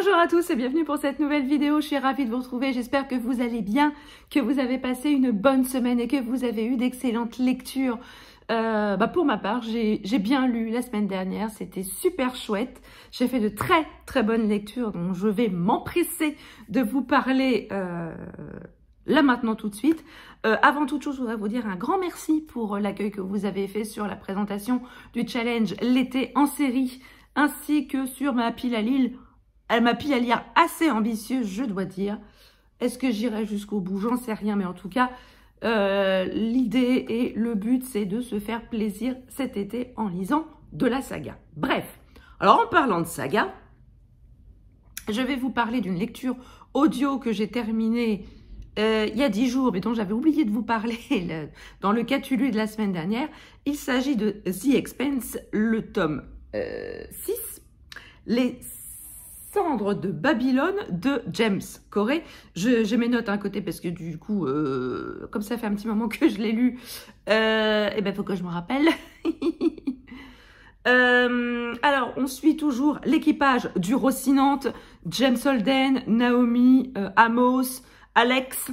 Bonjour à tous et bienvenue pour cette nouvelle vidéo. Je suis ravie de vous retrouver. J'espère que vous allez bien, que vous avez passé une bonne semaine et que vous avez eu d'excellentes lectures. Pour ma part, j'ai bien lu la semaine dernière. C'était super chouette. J'ai fait de très bonnes lectures dont je vais m'empresser de vous parler là maintenant tout de suite. Avant toute chose, je voudrais vous dire un grand merci pour l'accueil que vous avez fait sur la présentation du challenge l'été en série ainsi que sur ma pile à lire. Ma pile à lire assez ambitieuse, je dois dire. Est-ce que j'irai jusqu'au bout? J'en sais rien, mais en tout cas, l'idée et le but, c'est de se faire plaisir cet été en lisant de la saga. Bref, alors en parlant de saga, je vais vous parler d'une lecture audio que j'ai terminée il y a 10 jours, mais dont j'avais oublié de vous parler dans le Catulu de la semaine dernière. Il s'agit de The Expanse, le tome 6, les Cendres de Babylone de James Corey. J'ai mes notes à un côté parce que du coup, comme ça fait un petit moment que je l'ai lu, faut que je me rappelle. Alors, on suit toujours l'équipage du Rocinante, James Holden, Naomi, Amos, Alex.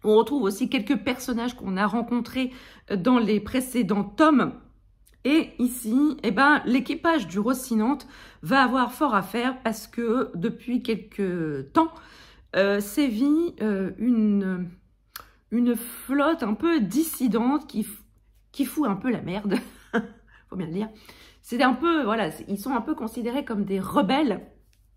On retrouve aussi quelques personnages qu'on a rencontrés dans les précédents tomes. Et ici, l'équipage du Rocinante va avoir fort à faire parce que depuis quelques temps, sévit une flotte un peu dissidente qui fout un peu la merde, faut bien le dire. C'est un peu, voilà, ils sont un peu considérés comme des rebelles.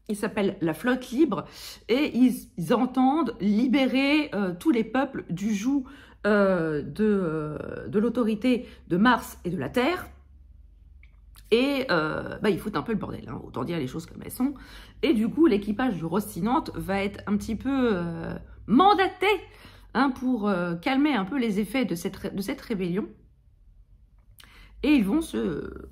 Ils s'appellent la flotte libre et ils entendent libérer tous les peuples du joug de l'autorité de Mars et de la Terre. Et ils foutent un peu le bordel, hein, autant dire les choses comme elles sont. Et du coup, l'équipage du Rocinante va être un petit peu mandaté pour calmer un peu les effets de cette rébellion. Et ils vont se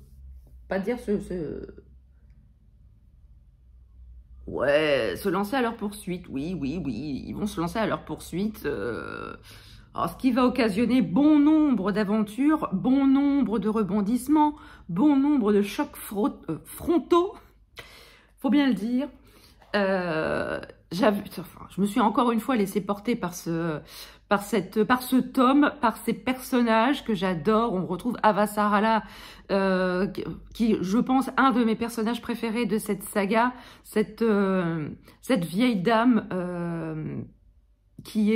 lancer à leur poursuite. Oui, ils vont se lancer à leur poursuite. Alors, ce qui va occasionner bon nombre d'aventures, bon nombre de rebondissements, bon nombre de chocs frontaux, faut bien le dire. Je me suis encore une fois laissée porter par ce tome, par ces personnages que j'adore. On retrouve Avasarala, qui, je pense, un de mes personnages préférés de cette saga, cette vieille dame qui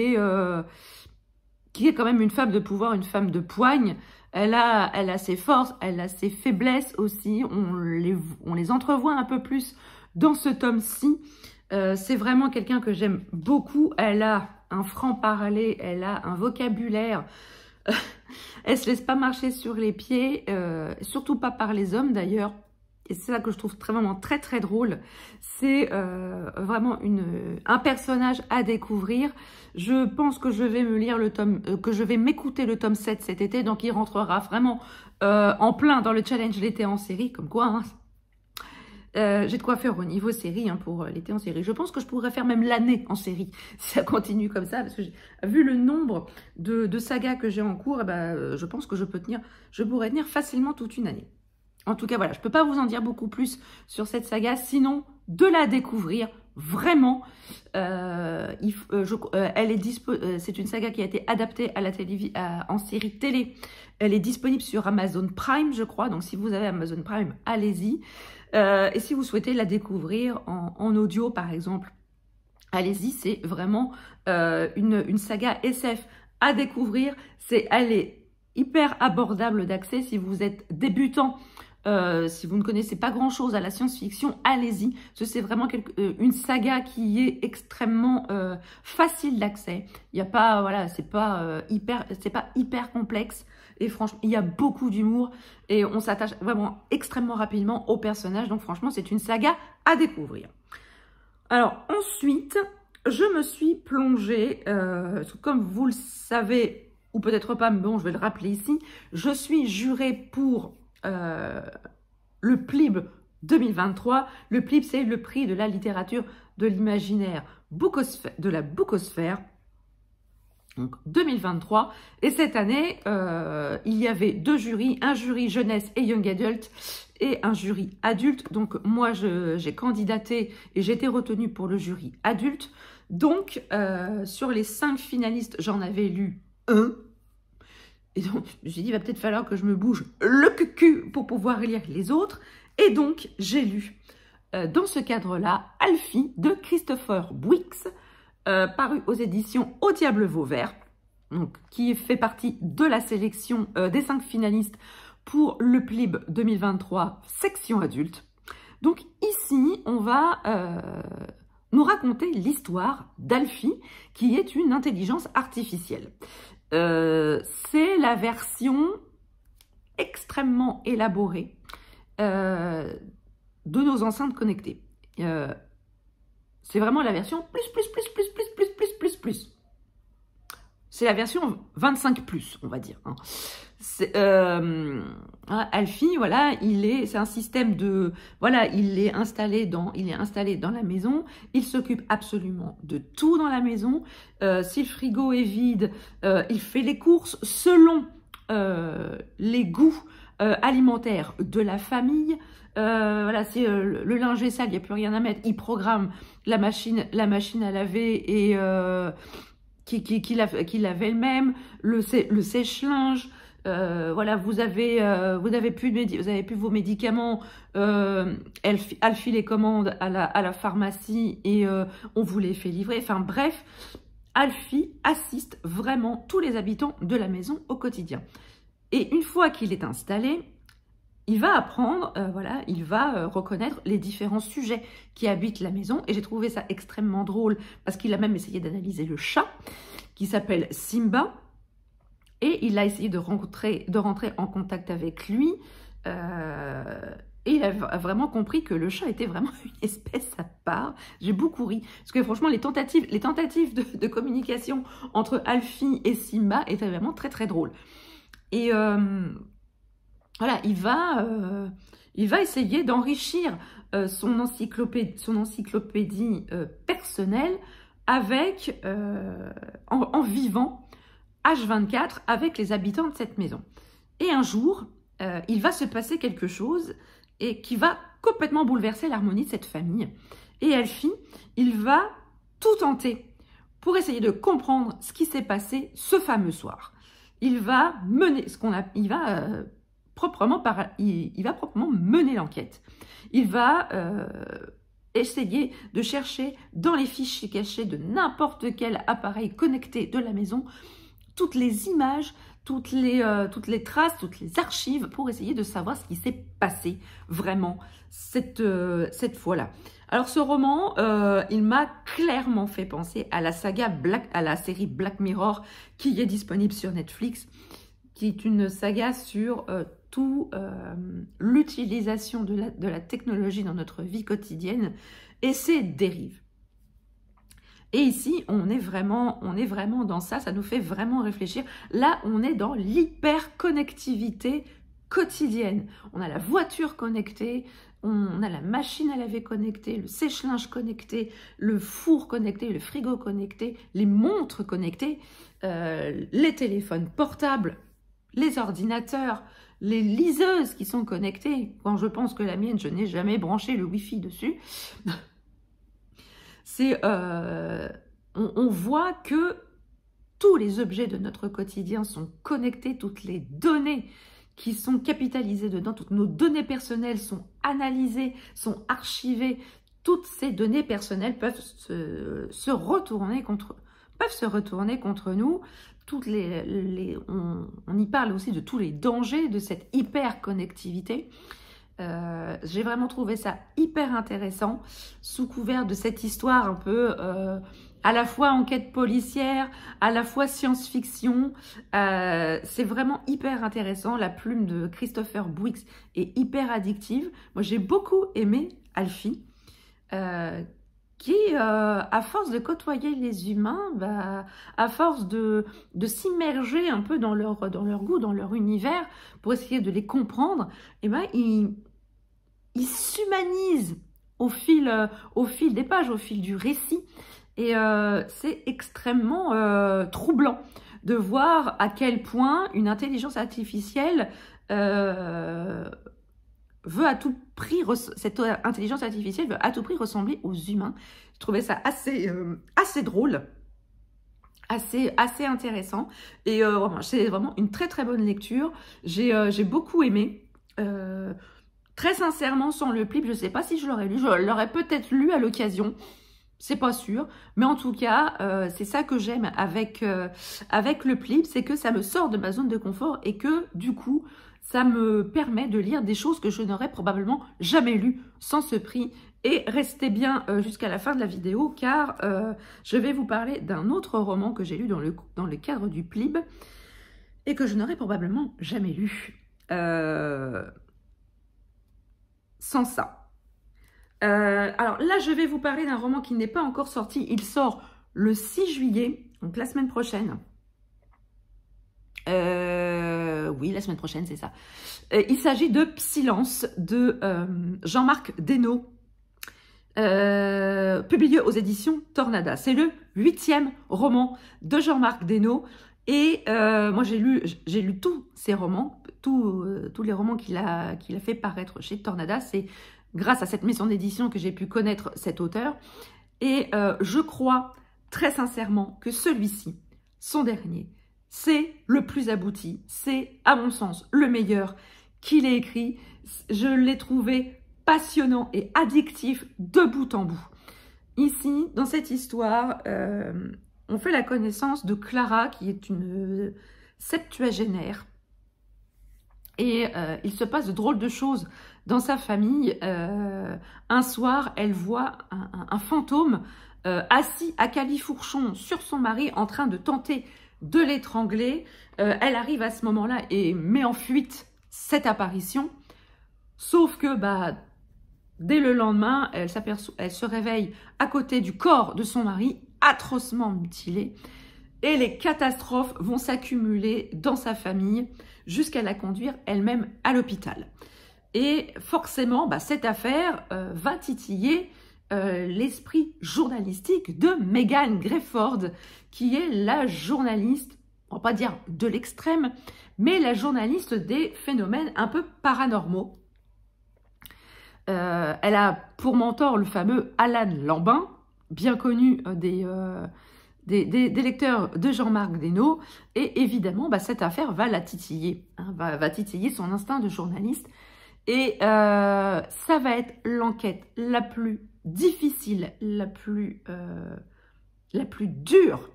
est quand même une femme de pouvoir, une femme de poigne. Elle a ses forces, elle a ses faiblesses aussi. On les entrevoit un peu plus dans ce tome-ci. C'est vraiment quelqu'un que j'aime beaucoup. Elle a un franc-parler, elle a un vocabulaire. Elle se laisse pas marcher sur les pieds, surtout pas par les hommes d'ailleurs. Et c'est ça que je trouve vraiment très drôle. C'est vraiment un personnage à découvrir. Je pense que je vais me lire le tome, que je vais m'écouter le tome 7 cet été. Donc il rentrera vraiment en plein dans le challenge l'été en série. Comme quoi, hein. J'ai de quoi faire au niveau série pour l'été en série. Je pense que je pourrais faire même l'année en série si ça continue comme ça. Parce que vu le nombre de sagas que j'ai en cours, je pense que je pourrais tenir facilement toute une année. En tout cas, voilà, je ne peux pas vous en dire beaucoup plus sur cette saga, sinon de la découvrir vraiment. C'est une saga qui a été adaptée à la en série télé. Elle est disponible sur Amazon Prime, je crois. Donc, si vous avez Amazon Prime, allez-y. Et si vous souhaitez la découvrir en audio, par exemple, allez-y. C'est vraiment une saga SF à découvrir. Elle est hyper abordable d'accès si vous êtes débutant. Si vous ne connaissez pas grand-chose à la science-fiction, allez-y. C'est vraiment une saga qui est extrêmement facile d'accès. Il y a pas, voilà, c'est pas hyper complexe. Et franchement, il y a beaucoup d'humour et on s'attache vraiment extrêmement rapidement aux personnages. Donc franchement, c'est une saga à découvrir. Alors ensuite, je me suis plongée, comme vous le savez, ou peut-être pas, mais bon, je vais le rappeler ici, je suis jurée pour le PLIB 2023. Le PLIB, c'est le prix de la littérature de l'imaginaire de la Bookosphère. Donc 2023, et cette année, il y avait 2 jurys, un jury jeunesse et young adult, et un jury adulte. Donc moi, j'ai candidaté et j'ai été retenue pour le jury adulte. Donc, sur les 5 finalistes, j'en avais lu un. Et donc, je me suis dit, il va peut-être falloir que je me bouge le cul pour pouvoir lire les autres. Et donc, j'ai lu, dans ce cadre-là, Alfie de Christopher Bouix, paru aux éditions Au Diable Vauvert, donc, qui fait partie de la sélection des 5 finalistes pour le PLIB 2023, section adulte. Donc ici, on va nous raconter l'histoire d'Alfie, qui est une intelligence artificielle. C'est la version extrêmement élaborée de nos enceintes connectées. C'est vraiment la version plus. C'est la version 25+, on va dire. Hein. Alfie, voilà, c'est un système de, voilà, il est installé dans la maison. Il s'occupe absolument de tout dans la maison. Si le frigo est vide, il fait les courses selon les goûts alimentaires de la famille. Voilà, si le linge est sale, il n'y a plus rien à mettre, il programme la machine à laver et qui lave elle-même, le sèche-linge. Voilà, vous avez plus vos médicaments, Alfie les commande à la pharmacie et on vous les fait livrer. Enfin bref, Alfie assiste vraiment tous les habitants de la maison au quotidien. Et une fois qu'il est installé, il va apprendre, voilà, il va reconnaître les différents sujets qui habitent la maison. Et j'ai trouvé ça extrêmement drôle parce qu'il a même essayé d'analyser le chat qui s'appelle Simba. Et il a essayé de rentrer en contact avec lui. Et il a vraiment compris que le chat était vraiment une espèce à part. J'ai beaucoup ri. Parce que franchement, les tentatives de communication entre Alfie et Simba étaient vraiment très très drôles. Et voilà, il va essayer d'enrichir son encyclopédie personnelle avec, en vivant H24 avec les habitants de cette maison. Et un jour, il va se passer quelque chose et qui va complètement bouleverser l'harmonie de cette famille. Et Alfie, il va tout tenter pour essayer de comprendre ce qui s'est passé ce fameux soir. Il va mener proprement mener l'enquête. Il va essayer de chercher dans les fichiers cachés de n'importe quel appareil connecté de la maison toutes les images, toutes les traces, toutes les archives pour essayer de savoir ce qui s'est passé vraiment cette fois-là. Alors ce roman, il m'a clairement fait penser à la série Black Mirror qui est disponible sur Netflix, qui est une saga sur l'utilisation de la technologie dans notre vie quotidienne et ses dérives. Et ici, on est vraiment dans ça, ça nous fait vraiment réfléchir. Là, on est dans l'hyperconnectivité quotidienne. On a la voiture connectée, on a la machine à laver connectée, le sèche-linge connecté, le four connecté, le frigo connecté, les montres connectées, les téléphones portables, les ordinateurs, les liseuses qui sont connectées. Quand je pense que la mienne, je n'ai jamais branché le Wi-Fi dessus. On voit que tous les objets de notre quotidien sont connectés, toutes les données qui sont capitalisées dedans, toutes nos données personnelles sont analysées, sont archivées. Toutes ces données personnelles peuvent se retourner contre nous. On y parle aussi de tous les dangers de cette hyperconnectivité. J'ai vraiment trouvé ça hyper intéressant sous couvert de cette histoire un peu à la fois enquête policière, à la fois science-fiction. C'est vraiment hyper intéressant. La plume de Christopher Bouix est hyper addictive. Moi, j'ai beaucoup aimé Alfie, qui, à force de côtoyer les humains, à force de s'immerger un peu dans leur goût, dans leur univers, pour essayer de les comprendre, il s'humanise au fil des pages, au fil du récit. Et c'est extrêmement troublant de voir à quel point une intelligence artificielle veut à tout prix, cette intelligence artificielle veut à tout prix ressembler aux humains. Je trouvais ça assez drôle, assez intéressant. Et c'est vraiment une très très bonne lecture. J'ai beaucoup aimé. Très sincèrement, sans le Plib, je ne sais pas si je l'aurais lu. Je l'aurais peut-être lu à l'occasion. C'est pas sûr, mais en tout cas, c'est ça que j'aime avec le Plib, c'est que ça me sort de ma zone de confort et que du coup, ça me permet de lire des choses que je n'aurais probablement jamais lues sans ce prix. Et restez bien jusqu'à la fin de la vidéo, car je vais vous parler d'un autre roman que j'ai lu dans le cadre du Plib et que je n'aurais probablement jamais lu sans ça. Alors là, je vais vous parler d'un roman qui n'est pas encore sorti. Il sort le 6 juillet, donc la semaine prochaine. Oui, la semaine prochaine, c'est ça. Il s'agit de Psylance de Jean-Marc Desnos, publié aux éditions Tornada. C'est le 8e roman de Jean-Marc Desnos. Et moi, j'ai lu tous ses romans, tous les romans qu'il a fait paraître chez Tornada. C'est grâce à cette maison d'édition que j'ai pu connaître cet auteur. Et je crois très sincèrement que celui-ci, son dernier, c'est le plus abouti. C'est, à mon sens, le meilleur qu'il ait écrit. Je l'ai trouvé passionnant et addictif de bout en bout. Ici, dans cette histoire, on fait la connaissance de Clara, qui est une septuagénaire. Et il se passe de drôles de choses dans sa famille. Un soir, elle voit un fantôme assis à califourchon sur son mari en train de tenter de l'étrangler. Elle arrive à ce moment-là et met en fuite cette apparition. Sauf que dès le lendemain, elle se réveille à côté du corps de son mari, atrocement mutilé. Et les catastrophes vont s'accumuler dans sa famille jusqu'à la conduire elle-même à l'hôpital. Et forcément, cette affaire va titiller l'esprit journalistique de Megan Grayford, qui est la journaliste, on va pas dire de l'extrême, mais la journaliste des phénomènes un peu paranormaux. Elle a pour mentor le fameux Alan Lambin, bien connu des lecteurs de Jean-Marc Desnos, et évidemment, cette affaire va la titiller, va titiller son instinct de journaliste, et ça va être l'enquête la plus difficile, la plus dure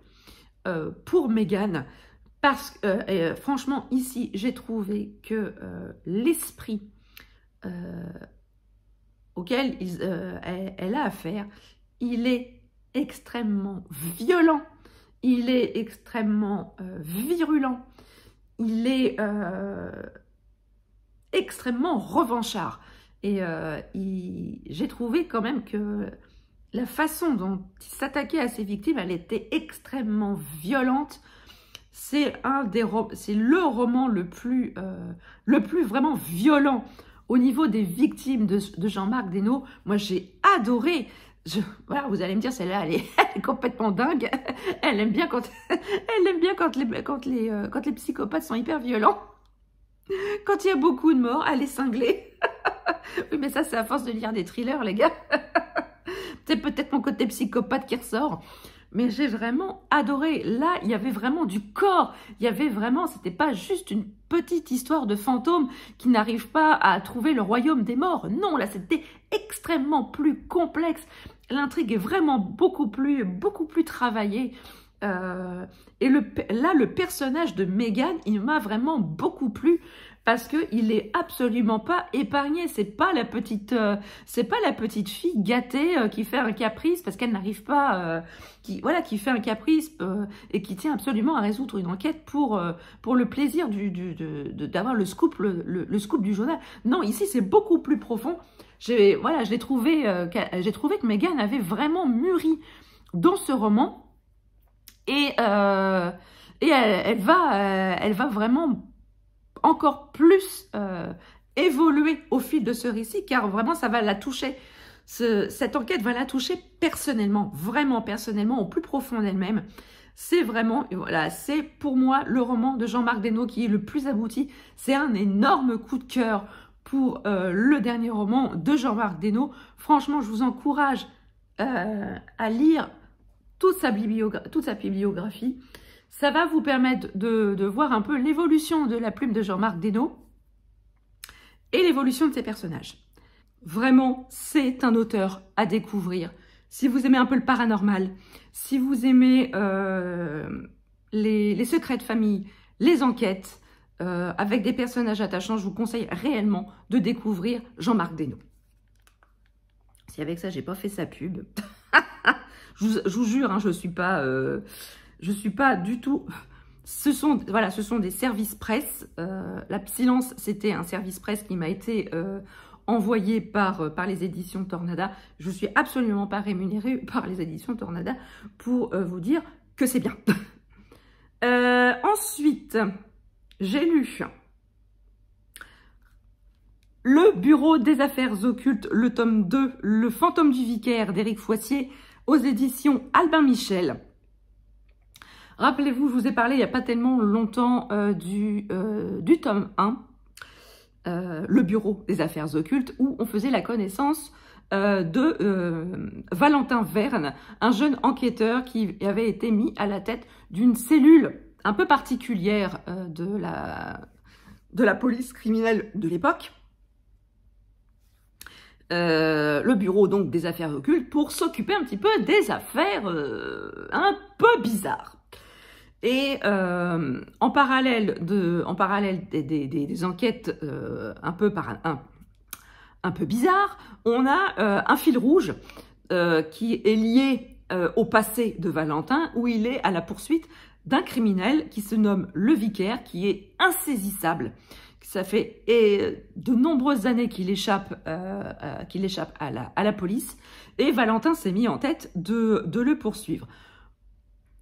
pour Megan, parce que franchement, ici, j'ai trouvé que l'esprit auquel elle a affaire, il est extrêmement violent, il est extrêmement virulent, il est extrêmement revanchard. Et j'ai trouvé quand même que la façon dont il s'attaquait à ses victimes, elle était extrêmement violente. C'est le roman le plus vraiment violent au niveau des victimes de Jean-Marc Desnos. Moi, j'ai adoré. Voilà, vous allez me dire, celle-là, elle est complètement dingue. Elle aime bien quand les psychopathes sont hyper violents. Quand il y a beaucoup de morts, elle est cinglée. Oui, mais ça, c'est à force de lire des thrillers, les gars. C'est peut-être mon côté psychopathe qui ressort. Mais j'ai vraiment adoré. Là, il y avait vraiment du corps. Il y avait vraiment, c'était pas juste une petite histoire de fantôme qui n'arrive pas à trouver le royaume des morts. Non, là, c'était extrêmement plus complexe. L'intrigue est vraiment beaucoup plus travaillée. Et là, le personnage de Megan, il m'a vraiment beaucoup plu parce qu'il est absolument pas épargné. C'est pas la petite fille gâtée qui fait un caprice parce qu'elle n'arrive pas, qui fait un caprice et qui tient absolument à résoudre une enquête pour le plaisir d'avoir le scoop du journal. Non, ici c'est beaucoup plus profond. J'ai trouvé que Megan avait vraiment mûri dans ce roman. Et elle va vraiment encore plus évoluer au fil de ce récit, car vraiment ça va la toucher. Cette enquête va la toucher personnellement, vraiment personnellement, au plus profond d'elle-même. C'est vraiment, voilà, c'est pour moi le roman de Jean-Marc Desnos qui est le plus abouti. C'est un énorme coup de cœur pour le dernier roman de Jean-Marc Desnos. Franchement, je vous encourage à lire toute sa bibliographie. Ça va vous permettre de voir un peu l'évolution de la plume de Jean-Marc Desnos et l'évolution de ses personnages. Vraiment, c'est un auteur à découvrir. Si vous aimez un peu le paranormal, si vous aimez les secrets de famille, les enquêtes, avec des personnages attachants, je vous conseille réellement de découvrir Jean-Marc Desnos. Si avec ça, j'ai pas fait sa pub. je vous jure, hein, je suis pas du tout... Ce sont des services presse. La Silence, c'était un service presse qui m'a été envoyé par les éditions Tornada. Je ne suis absolument pas rémunérée par les éditions Tornada pour vous dire que c'est bien. Ensuite, j'ai lu Le Bureau des Affaires Occultes, le tome 2, Le Fantôme du Vicaire d'Éric Foissier, aux éditions Albin Michel. Rappelez-vous, je vous ai parlé il n'y a pas tellement longtemps du tome 1, Le Bureau des Affaires Occultes, où on faisait la connaissance de Valentin Verne, un jeune enquêteur qui avait été mis à la tête d'une cellule un peu particulière de la police criminelle de l'époque. Le bureau donc des affaires occultes pour s'occuper un petit peu des affaires un peu bizarres. Et en parallèle des enquêtes un peu bizarres, on a un fil rouge qui est lié au passé de Valentin, où il est à la poursuite d'un criminel qui se nomme le Vicaire, qui est insaisissable. Ça fait de nombreuses années qu'il échappe à la police, et Valentin s'est mis en tête de le poursuivre.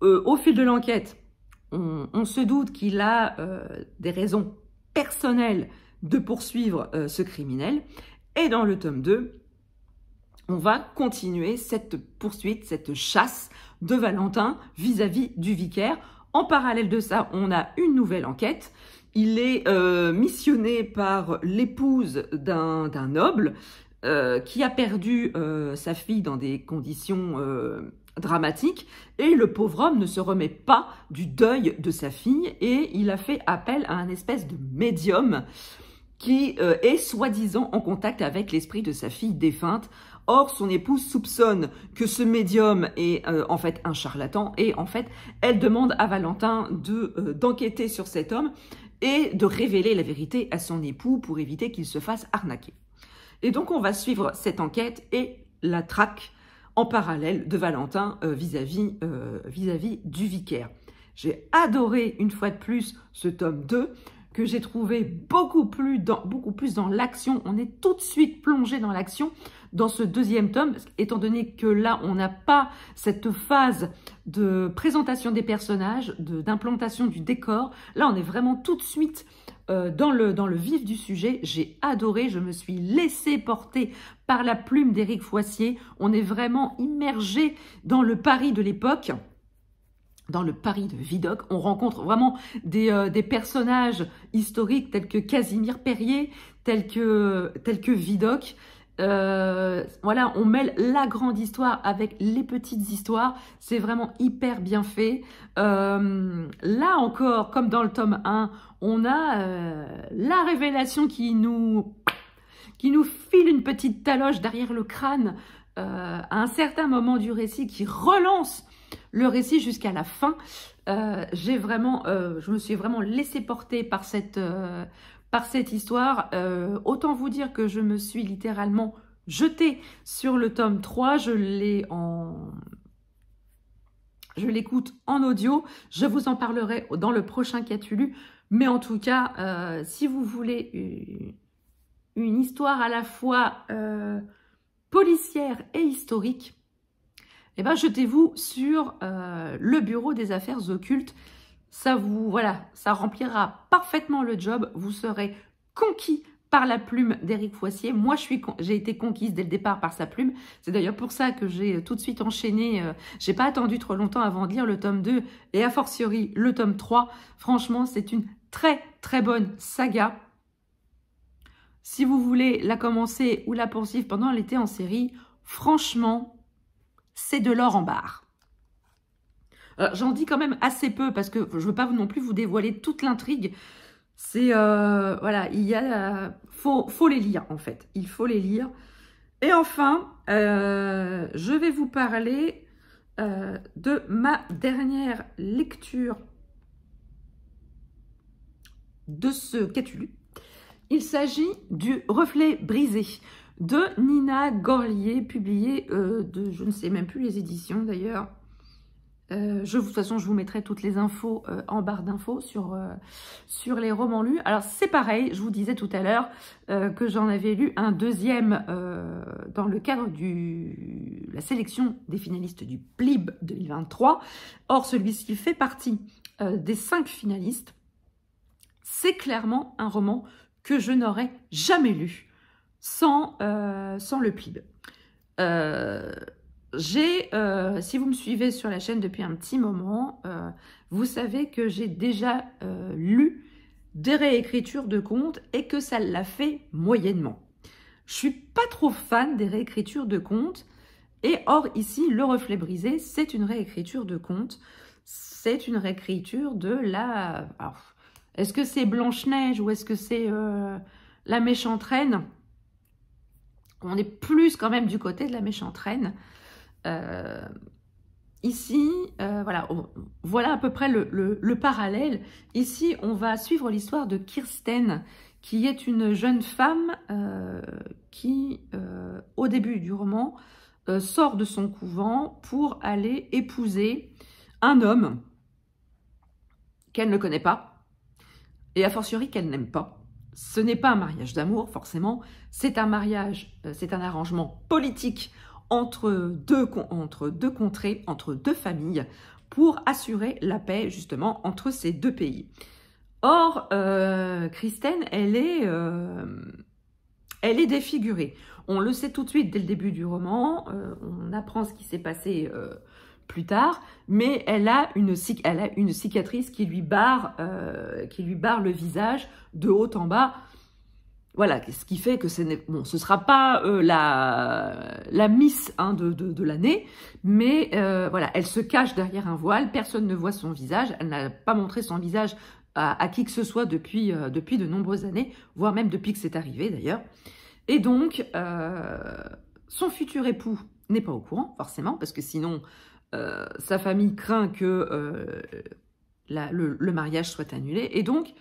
Au fil de l'enquête, on se doute qu'il a des raisons personnelles de poursuivre ce criminel, et dans le tome 2, on va continuer cette poursuite, cette chasse de Valentin vis-à-vis du vicaire. En parallèle de ça, on a une nouvelle enquête. Il est missionné par l'épouse d'un noble qui a perdu sa fille dans des conditions dramatiques, et le pauvre homme ne se remet pas du deuil de sa fille, et il a fait appel à un espèce de médium qui est soi-disant en contact avec l'esprit de sa fille défunte. Or, son épouse soupçonne que ce médium est en fait un charlatan, et en fait, elle demande à Valentin d'enquêter sur cet homme et de révéler la vérité à son époux pour éviter qu'il se fasse arnaquer. Et donc, on va suivre cette enquête et la traque en parallèle de Valentin vis-à-vis du vicaire. J'ai adoré, une fois de plus, ce tome 2, que j'ai trouvé beaucoup plus dans l'action. On est tout de suite plongé dans l'action dans ce deuxième tome, étant donné que là, on n'a pas cette phase de présentation des personnages, d'implantation du décor. Là, on est vraiment tout de suite dans le vif du sujet. J'ai adoré, je me suis laissée porter par la plume d'Éric Foissier. On est vraiment immergé dans le Paris de l'époque, dans le Paris de Vidocq. On rencontre vraiment des personnages historiques tels que Casimir Perier, tels que Vidocq. Voilà, on mêle la grande histoire avec les petites histoires. C'est vraiment hyper bien fait. Là encore, comme dans le tome 1, on a la révélation qui nous file une petite taloche derrière le crâne à un certain moment du récit, qui relance le récit jusqu'à la fin. Je me suis vraiment laissée porter par cette histoire. Autant vous dire que je me suis littéralement jetée sur le tome 3. Je l'écoute en audio. Je vous en parlerai dans le prochain Qu'as-tu lu. Mais en tout cas, si vous voulez une histoire à la fois policière et historique, eh ben, jetez-vous sur le Bureau des Affaires Occultes. Ça remplira parfaitement le job. Vous serez conquis par la plume d'Éric Foissier. Moi, j'ai été conquise dès le départ par sa plume. C'est d'ailleurs pour ça que j'ai tout de suite enchaîné. J'ai pas attendu trop longtemps avant de lire le tome 2 et a fortiori le tome 3. Franchement, c'est une très très bonne saga. Si vous voulez la commencer ou la poursuivre pendant l'été en série, franchement, c'est de l'or en barre. J'en dis quand même assez peu parce que je ne veux pas non plus vous dévoiler toute l'intrigue. C'est voilà, faut les lire en fait. Il faut les lire. Et enfin, je vais vous parler de ma dernière lecture de ce qu'as-tu lu. Il s'agit du Reflet brisé de Nina Gorlier, publié de, je ne sais même plus les éditions d'ailleurs. De toute façon, je vous mettrai toutes les infos en barre d'infos sur les romans lus. Alors, c'est pareil, je vous disais tout à l'heure que j'en avais lu un deuxième dans le cadre de la sélection des finalistes du PLIB 2023. Or, celui-ci fait partie des 5 finalistes. C'est clairement un roman que je n'aurais jamais lu sans le PLIB. Si vous me suivez sur la chaîne depuis un petit moment, vous savez que j'ai déjà lu des réécritures de contes et que ça l'a fait moyennement. Je suis pas trop fan des réécritures de contes et or ici, Le Reflet brisé, c'est une réécriture de contes. C'est une réécriture de la... Est-ce que c'est Blanche-Neige ou est-ce que c'est la méchante reine? On est plus quand même du côté de la méchante reine. Ici, voilà à peu près le parallèle. Ici, on va suivre l'histoire de Kirsten, qui est une jeune femme qui, au début du roman, sort de son couvent pour aller épouser un homme qu'elle ne connaît pas, et a fortiori qu'elle n'aime pas. Ce n'est pas un mariage d'amour, forcément, c'est un mariage, c'est un arrangement politique entre deux contrées, entre deux familles, pour assurer la paix, justement, entre ces deux pays. Or, Kirsten, elle est défigurée. On le sait tout de suite dès le début du roman, on apprend ce qui s'est passé plus tard, mais elle a une cicatrice qui lui barre le visage de haut en bas. Voilà, ce qui fait que ce ne sera pas la Miss de l'année, mais voilà, elle se cache derrière un voile, personne ne voit son visage, elle n'a pas montré son visage à qui que ce soit depuis de nombreuses années, voire même depuis que c'est arrivé d'ailleurs. Et donc, son futur époux n'est pas au courant, forcément, parce que sinon, sa famille craint que le mariage soit annulé. Et donc,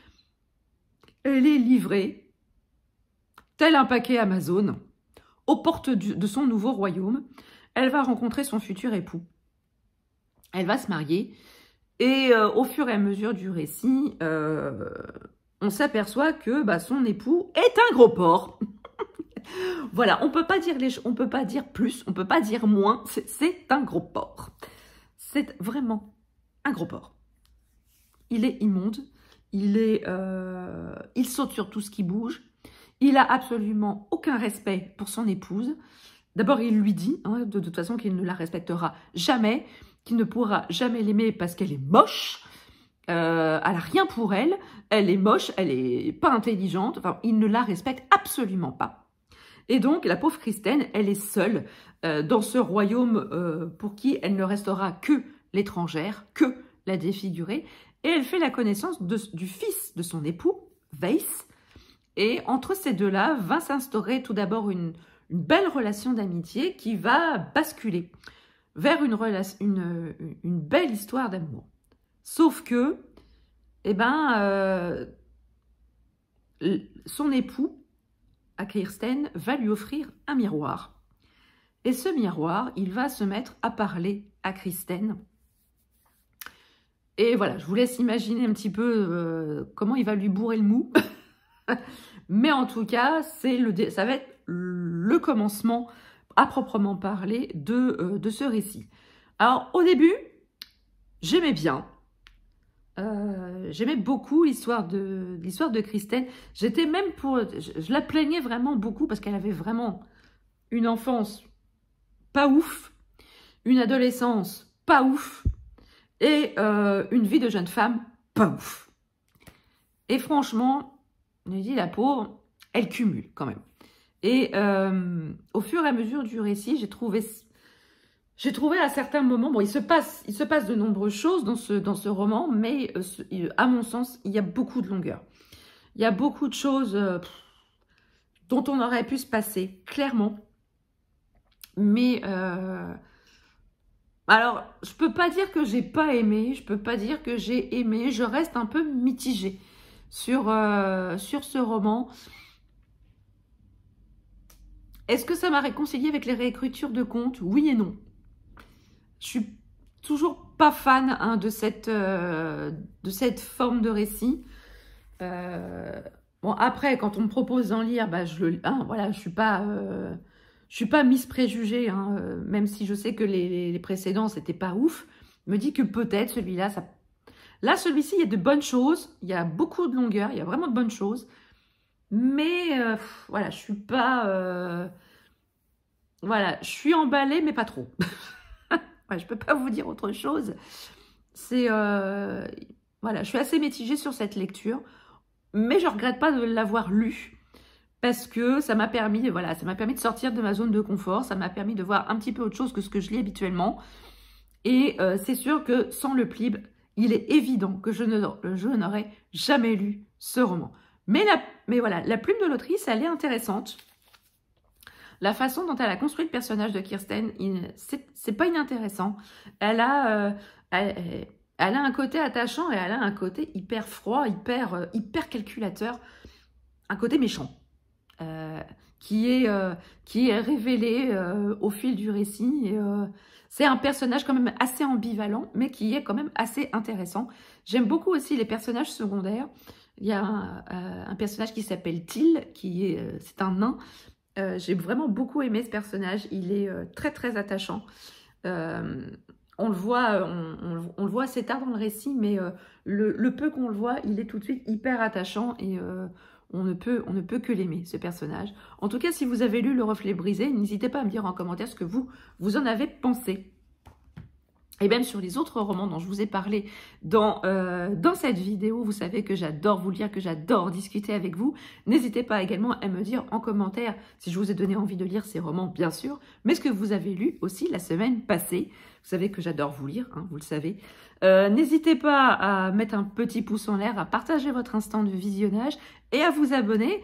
elle est livrée, tel un paquet Amazon, aux portes de son nouveau royaume. Elle va rencontrer son futur époux. Elle va se marier. Et au fur et à mesure du récit, on s'aperçoit que son époux est un gros porc. Voilà, on peut pas dire plus, on peut pas dire moins, c'est un gros porc. C'est vraiment un gros porc. Il est immonde, il saute sur tout ce qui bouge, il a absolument aucun respect pour son épouse. D'abord, il lui dit, de toute façon, qu'il ne la respectera jamais, qu'il ne pourra jamais l'aimer parce qu'elle est moche. Elle n'a rien pour elle est moche, elle est pas intelligente, enfin, il ne la respecte absolument pas. Et donc, la pauvre Kirsten, elle est seule dans ce royaume pour qui elle ne restera que l'étrangère, que la défigurée. Et elle fait la connaissance du fils de son époux, Weiss. Et entre ces deux-là, va s'instaurer tout d'abord une belle relation d'amitié qui va basculer vers une belle histoire d'amour. Sauf que, son époux, à Kirsten, va lui offrir un miroir. Et ce miroir, il va se mettre à parler à Kirsten. Et voilà, je vous laisse imaginer un petit peu comment il va lui bourrer le mou. Mais en tout cas, ça va être le commencement, à proprement parler, de ce récit. Alors, au début, j'aimais bien. J'aimais beaucoup l'histoire de Kristen. J'étais même je la plaignais vraiment beaucoup parce qu'elle avait vraiment une enfance pas ouf, une adolescence pas ouf et une vie de jeune femme pas ouf. Et franchement, je me dis, la pauvre, elle cumule quand même. Et au fur et à mesure du récit, j'ai trouvé à certains moments, bon, il se passe de nombreuses choses dans ce roman, mais à mon sens, il y a beaucoup de longueur. Il y a beaucoup de choses dont on aurait pu se passer, clairement. Mais, alors, je peux pas dire que j'ai pas aimé, je peux pas dire que j'ai aimé, je reste un peu mitigée sur ce roman. Est-ce que ça m'a réconcilié avec les réécritures de contes? Oui et non. Je suis toujours pas fan hein, de cette forme de récit. Bon, après, quand on me propose d'en lire, bah, voilà, je suis pas mise préjugée, hein, même si je sais que les précédents, c'était pas ouf. Je me dis que peut-être celui-là, Là, celui-ci, il y a de bonnes choses, il y a beaucoup de longueur, il y a vraiment de bonnes choses. Mais, voilà, je suis pas... Voilà, je suis emballée, mais pas trop. Ouais, je peux pas vous dire autre chose. C'est... voilà, je suis assez mitigée sur cette lecture. Mais je regrette pas de l'avoir lu. Parce que ça m'a permis, voilà, ça m'a permis de sortir de ma zone de confort. Ça m'a permis de voir un petit peu autre chose que ce que je lis habituellement. Et c'est sûr que sans le Plib, il est évident que je n'aurais jamais lu ce roman. Mais voilà, la plume de l'autrice, elle est intéressante. La façon dont elle a construit le personnage de Kirsten, c'est pas inintéressant. Elle a un côté attachant et elle a un côté hyper froid, hyper calculateur. Un côté méchant. Qui est révélé au fil du récit. C'est un personnage quand même assez ambivalent, mais qui est quand même assez intéressant. J'aime beaucoup aussi les personnages secondaires. Il y a un personnage qui s'appelle Till, c'est un nain. J'ai vraiment beaucoup aimé ce personnage. Il est très très attachant. On le voit assez tard dans le récit, mais le peu qu'on le voit, il est tout de suite hyper attachant et on ne peut que l'aimer, ce personnage. En tout cas, si vous avez lu Le Reflet Brisé, n'hésitez pas à me dire en commentaire ce que vous en avez pensé. Et même sur les autres romans dont je vous ai parlé dans cette vidéo, vous savez que j'adore vous lire, que j'adore discuter avec vous. N'hésitez pas également à me dire en commentaire si je vous ai donné envie de lire ces romans, bien sûr, mais ce que vous avez lu aussi la semaine passée. Vous savez que j'adore vous lire, hein, vous le savez. N'hésitez pas à mettre un petit pouce en l'air, à partager votre instant de visionnage et à vous abonner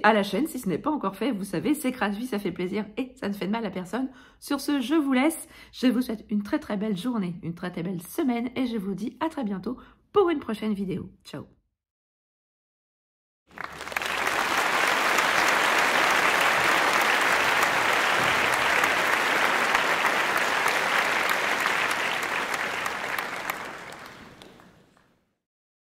à la chaîne si ce n'est pas encore fait. Vous savez, c'est gratuit, ça fait plaisir et ça ne fait de mal à personne. Sur ce, je vous laisse. Je vous souhaite une très très belle journée, une très très belle semaine et je vous dis à très bientôt pour une prochaine vidéo. Ciao!